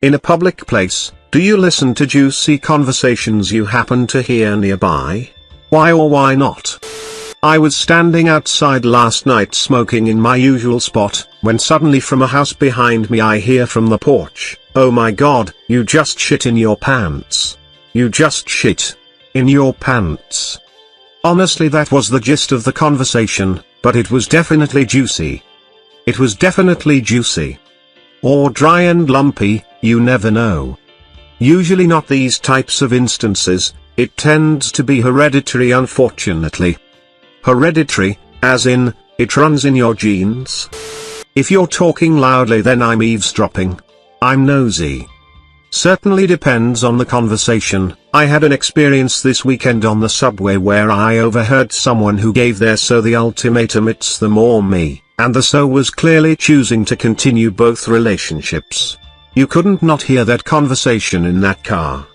In a public place, do you listen to juicy conversations you happen to hear nearby? Why or why not? I was standing outside last night smoking in my usual spot, when suddenly from a house behind me I hear from the porch, "Oh my god, you just shit in your pants. You just shit in your pants." Honestly, that was the gist of the conversation, but it was definitely juicy. It was definitely juicy. Or dry and lumpy, you never know. Usually not these types of instances, it tends to be hereditary, unfortunately. Hereditary, as in, it runs in your genes. If you're talking loudly, then I'm eavesdropping. I'm nosy. Certainly depends on the conversation. I had an experience this weekend on the subway where I overheard someone who gave their so the ultimatum, "It's them or me," and the so was clearly choosing to continue both relationships. You couldn't not hear that conversation in that car.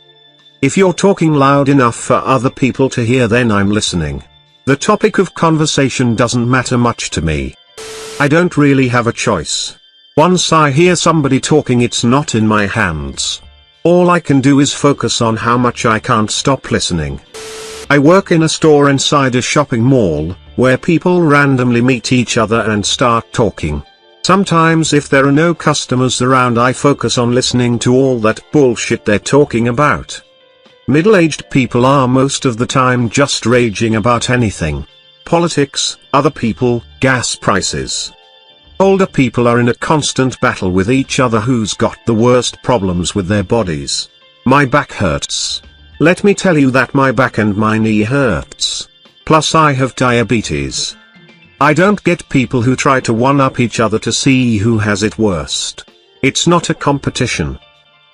If you're talking loud enough for other people to hear, then I'm listening. The topic of conversation doesn't matter much to me. I don't really have a choice. Once I hear somebody talking, it's not in my hands. All I can do is focus on how much I can't stop listening. I work in a store inside a shopping mall, where people randomly meet each other and start talking. Sometimes if there are no customers around, I focus on listening to all that bullshit they're talking about. Middle-aged people are most of the time just raging about anything. Politics, other people, gas prices. Older people are in a constant battle with each other who's got the worst problems with their bodies. My back hurts. Let me tell you that my back and my knee hurts. Plus I have diabetes. I don't get people who try to one-up each other to see who has it worst. It's not a competition.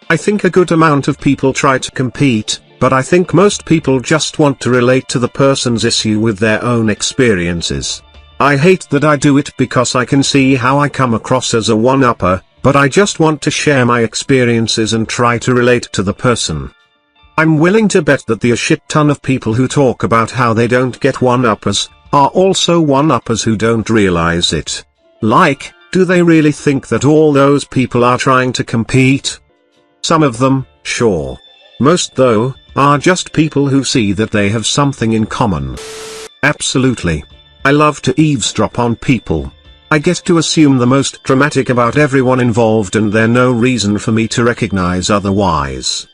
I think a good amount of people try to compete, but I think most people just want to relate to the person's issue with their own experiences. I hate that I do it because I can see how I come across as a one-upper, but I just want to share my experiences and try to relate to the person. I'm willing to bet that the a shit ton of people who talk about how they don't get one-uppers are also one-uppers who don't realize it. Like, do they really think that all those people are trying to compete? Some of them, sure. Most, though, are just people who see that they have something in common. Absolutely. I love to eavesdrop on people. I get to assume the most dramatic about everyone involved, and there's no reason for me to recognize otherwise.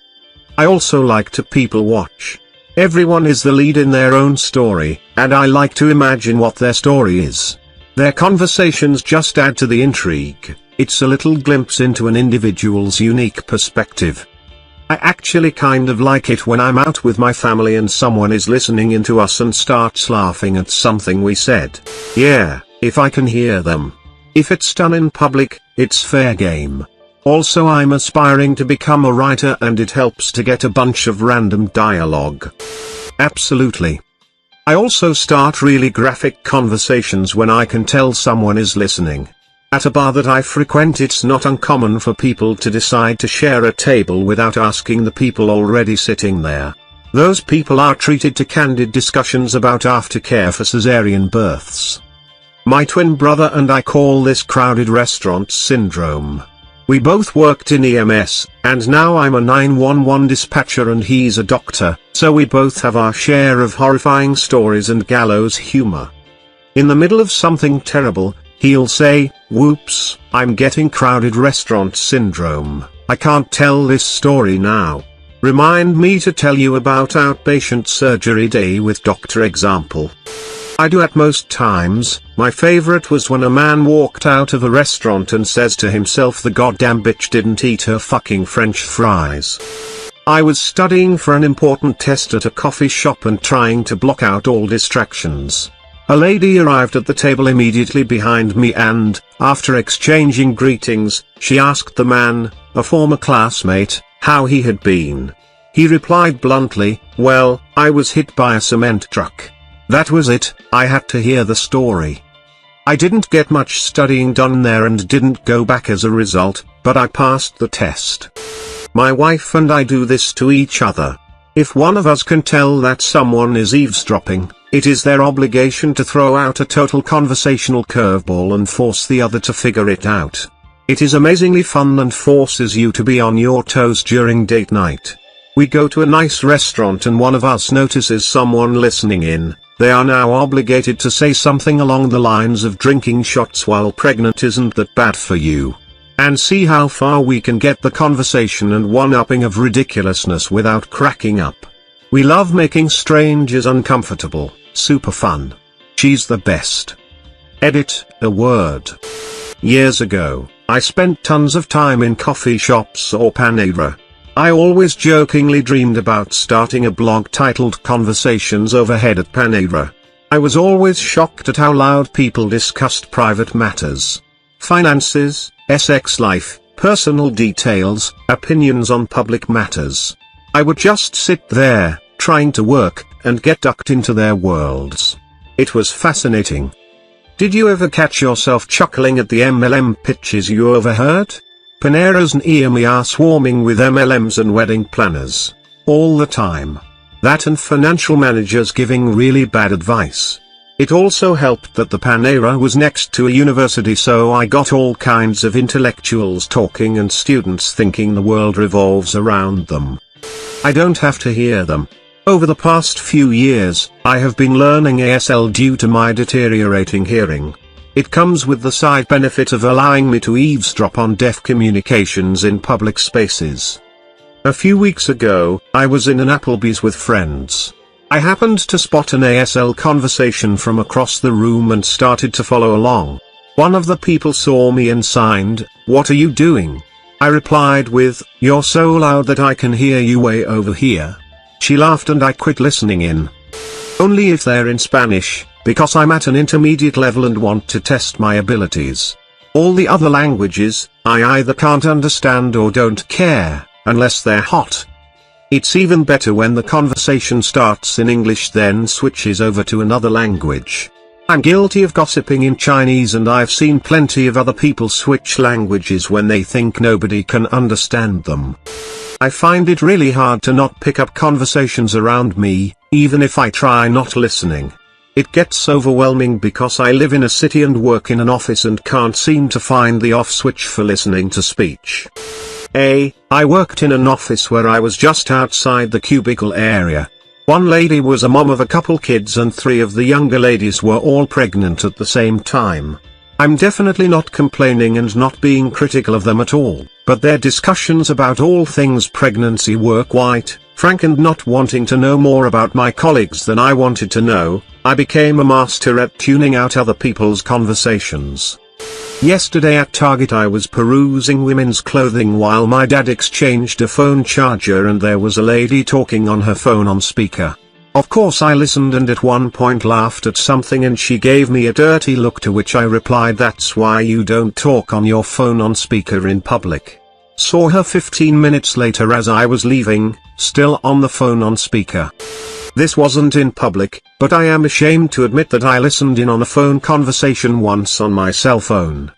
I also like to people watch. Everyone is the lead in their own story, and I like to imagine what their story is. Their conversations just add to the intrigue. It's a little glimpse into an individual's unique perspective. I actually kind of like it when I'm out with my family and someone is listening into us and starts laughing at something we said. Yeah, if I can hear them. If it's done in public, it's fair game. Also, I'm aspiring to become a writer, and it helps to get a bunch of random dialogue. Absolutely. I also start really graphic conversations when I can tell someone is listening. At a bar that I frequent, it's not uncommon for people to decide to share a table without asking the people already sitting there. Those people are treated to candid discussions about aftercare for cesarean births. My twin brother and I call this crowded restaurant syndrome. We both worked in EMS, and now I'm a 911 dispatcher and he's a doctor, so we both have our share of horrifying stories and gallows humor. In the middle of something terrible, he'll say, "Whoops, I'm getting crowded restaurant syndrome, I can't tell this story now. Remind me to tell you about outpatient surgery day with doctor example." I do at most times. My favorite was when a man walked out of a restaurant and says to himself, "The goddamn bitch didn't eat her fucking French fries." I was studying for an important test at a coffee shop and trying to block out all distractions. A lady arrived at the table immediately behind me and, after exchanging greetings, she asked the man, a former classmate, how he had been. He replied bluntly, "Well, I was hit by a cement truck." That was it. I had to hear the story. I didn't get much studying done there and didn't go back as a result, but I passed the test. My wife and I do this to each other. If one of us can tell that someone is eavesdropping, it is their obligation to throw out a total conversational curveball and force the other to figure it out. It is amazingly fun and forces you to be on your toes during date night. We go to a nice restaurant and one of us notices someone listening in. They are now obligated to say something along the lines of drinking shots while pregnant isn't that bad for you. And see how far we can get the conversation and one-upping of ridiculousness without cracking up. We love making strangers uncomfortable, super fun. She's the best. Edit, a word. Years ago, I spent tons of time in coffee shops or Panera. I always jokingly dreamed about starting a blog titled Conversations Overheard at Panera. I was always shocked at how loud people discussed private matters. Finances, sex life, personal details, opinions on public matters. I would just sit there, trying to work, and get ducked into their worlds. It was fascinating. Did you ever catch yourself chuckling at the MLM pitches you overheard? Paneras and EME are swarming with MLMs and wedding planners. All the time. That and financial managers giving really bad advice. It also helped that the Panera was next to a university, so I got all kinds of intellectuals talking and students thinking the world revolves around them. I don't have to hear them. Over the past few years, I have been learning ASL due to my deteriorating hearing. It comes with the side benefit of allowing me to eavesdrop on deaf communications in public spaces. A few weeks ago, I was in an Applebee's with friends. I happened to spot an ASL conversation from across the room and started to follow along. One of the people saw me and signed, "What are you doing?" I replied with, "You're so loud that I can hear you way over here." She laughed and I quit listening in. Only if they're in Spanish, because I'm at an intermediate level and want to test my abilities. All the other languages, I either can't understand or don't care, unless they're hot. It's even better when the conversation starts in English then switches over to another language. I'm guilty of gossiping in Chinese and I've seen plenty of other people switch languages when they think nobody can understand them. I find it really hard to not pick up conversations around me, even if I try not listening. It gets overwhelming because I live in a city and work in an office and can't seem to find the off switch for listening to speech. I worked in an office where I was just outside the cubicle area. One lady was a mom of a couple kids and 3 of the younger ladies were all pregnant at the same time. I'm definitely not complaining and not being critical of them at all, but their discussions about all things pregnancy were quite frank, and not wanting to know more about my colleagues than I wanted to know, I became a master at tuning out other people's conversations. Yesterday at Target I was perusing women's clothing while my dad exchanged a phone charger and there was a lady talking on her phone on speaker. Of course I listened and at one point laughed at something and she gave me a dirty look, to which I replied, "That's why you don't talk on your phone on speaker in public." Saw her 15 minutes later as I was leaving, still on the phone on speaker. This wasn't in public, but I am ashamed to admit that I listened in on a phone conversation once on my cell phone.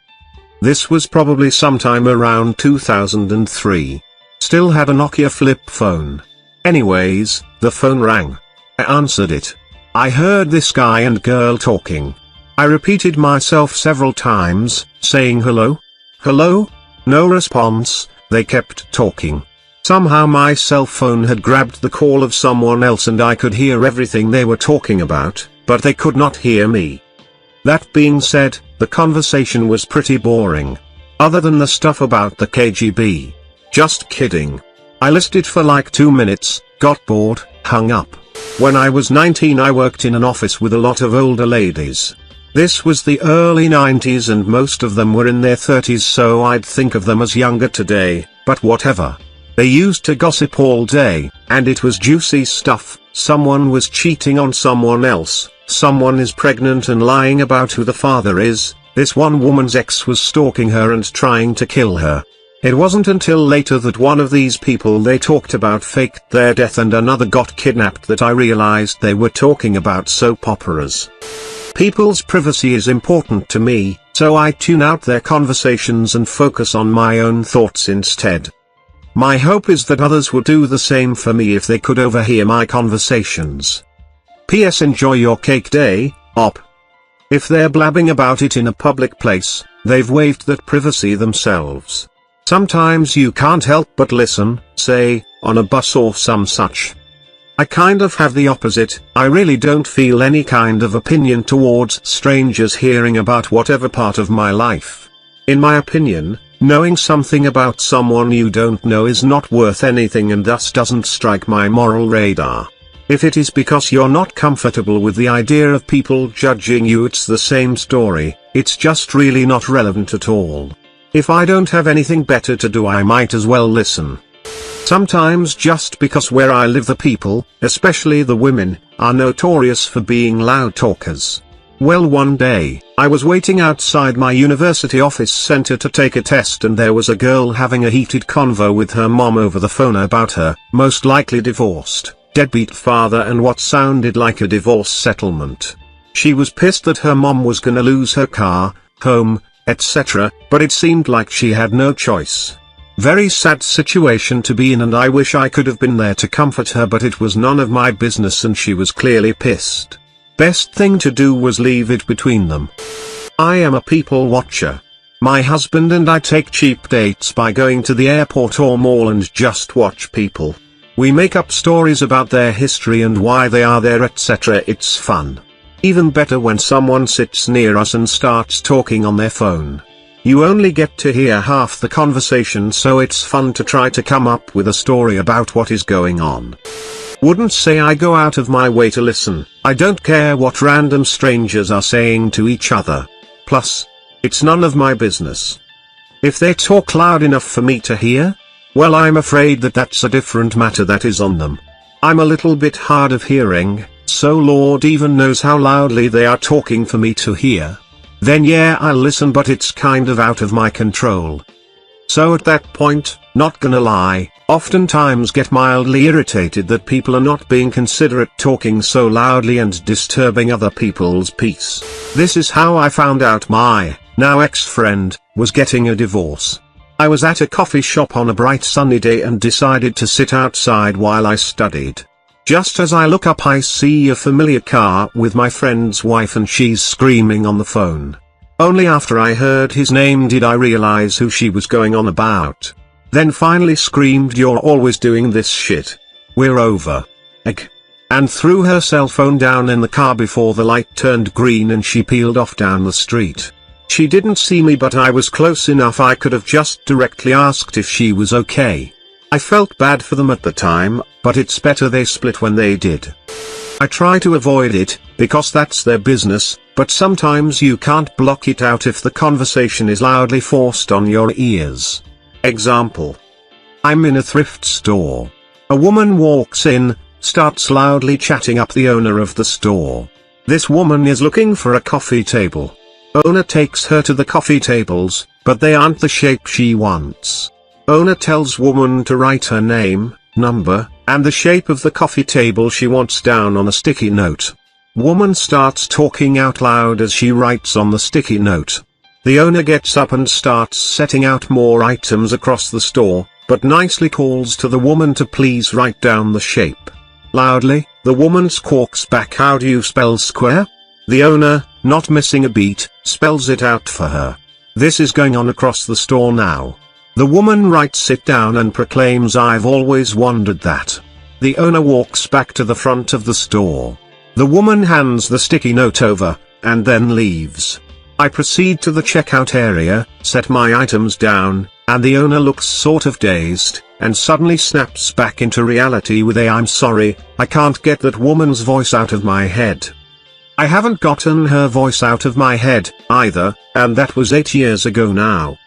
This was probably sometime around 2003. Still had a Nokia flip phone. Anyways, the phone rang. I answered it. I heard this guy and girl talking. I repeated myself several times, saying hello? Hello? No response. They kept talking. Somehow my cell phone had grabbed the call of someone else and I could hear everything they were talking about, but they could not hear me. That being said, the conversation was pretty boring. Other than the stuff about the KGB. Just kidding. I listened for like 2 minutes, got bored, hung up. When I was 19 I worked in an office with a lot of older ladies. This was the early 90s and most of them were in their 30s, so I'd think of them as younger today, but whatever. They used to gossip all day, and it was juicy stuff. Someone was cheating on someone else, someone is pregnant and lying about who the father is, this one woman's ex was stalking her and trying to kill her. It wasn't until later that one of these people they talked about faked their death and another got kidnapped that I realized they were talking about soap operas. People's privacy is important to me, so I tune out their conversations and focus on my own thoughts instead. My hope is that others would do the same for me if they could overhear my conversations. P.S. Enjoy your cake day, Op. If they're blabbing about it in a public place, They've waived that privacy themselves. Sometimes you can't help but listen, say, on a bus or some such. I kind of have the opposite. I really don't feel any kind of opinion towards strangers hearing about whatever part of my life. In my opinion, knowing something about someone you don't know is not worth anything and thus doesn't strike my moral radar. If it is because you're not comfortable with the idea of people judging you, it's the same story. It's just really not relevant at all. If I don't have anything better to do, I might as well listen. Sometimes just because where I live the people, especially the women, are notorious for being loud talkers. Well, one day, I was waiting outside my university office center to take a test and there was a girl having a heated convo with her mom over the phone about her, most likely divorced, deadbeat father and what sounded like a divorce settlement. She was pissed that her mom was gonna lose her car, home, etc., but it seemed like she had no choice. Very sad situation to be in and I wish I could have been there to comfort her, but it was none of my business and she was clearly pissed. Best thing to do was leave it between them. I am a people watcher. My husband and I take cheap dates by going to the airport or mall and just watch people. We make up stories about their history and why they are there, etc. It's fun. Even better when someone sits near us and starts talking on their phone. You only get to hear half the conversation, so it's fun to try to come up with a story about what is going on. Wouldn't say I go out of my way to listen. I don't care what random strangers are saying to each other. Plus, it's none of my business. If they talk loud enough for me to hear, well, I'm afraid that that's a different matter that is on them. I'm a little bit hard of hearing, so Lord even knows how loudly they are talking for me to hear. Then yeah, I'll listen, but it's kind of out of my control. So at that point, not gonna lie, oftentimes get mildly irritated that people are not being considerate, talking so loudly and disturbing other people's peace. This is how I found out my, now ex-friend, was getting a divorce. I was at a coffee shop on a bright sunny day and decided to sit outside while I studied. Just as I look up, I see a familiar car with my friend's wife and she's screaming on the phone. Only after I heard his name did I realize who she was going on about. Then finally screamed, "You're always doing this shit. We're over." Egg. And threw her cell phone down in the car before the light turned green and she peeled off down the street. She didn't see me, but I was close enough I could have just directly asked if she was okay. I felt bad for them at the time, but it's better they split when they did. I try to avoid it, because that's their business, but sometimes you can't block it out if the conversation is loudly forced on your ears. Example. I'm in a thrift store. A woman walks in, starts loudly chatting up the owner of the store. This woman is looking for a coffee table. Owner takes her to the coffee tables, but they aren't the shape she wants. Owner tells woman to write her name, number, and the shape of the coffee table she wants down on a sticky note. Woman starts talking out loud as she writes on the sticky note. The owner gets up and starts setting out more items across the store, but nicely calls to the woman to please write down the shape. Loudly, the woman squawks back, "How do you spell square?" The owner, not missing a beat, spells it out for her. This is going on across the store now. The woman writes it down and proclaims, "I've always wondered that." The owner walks back to the front of the store. The woman hands the sticky note over, and then leaves. I proceed to the checkout area, set my items down, and the owner looks sort of dazed, and suddenly snaps back into reality with a "I'm sorry, I can't get that woman's voice out of my head." I haven't gotten her voice out of my head, either, and that was 8 years ago now.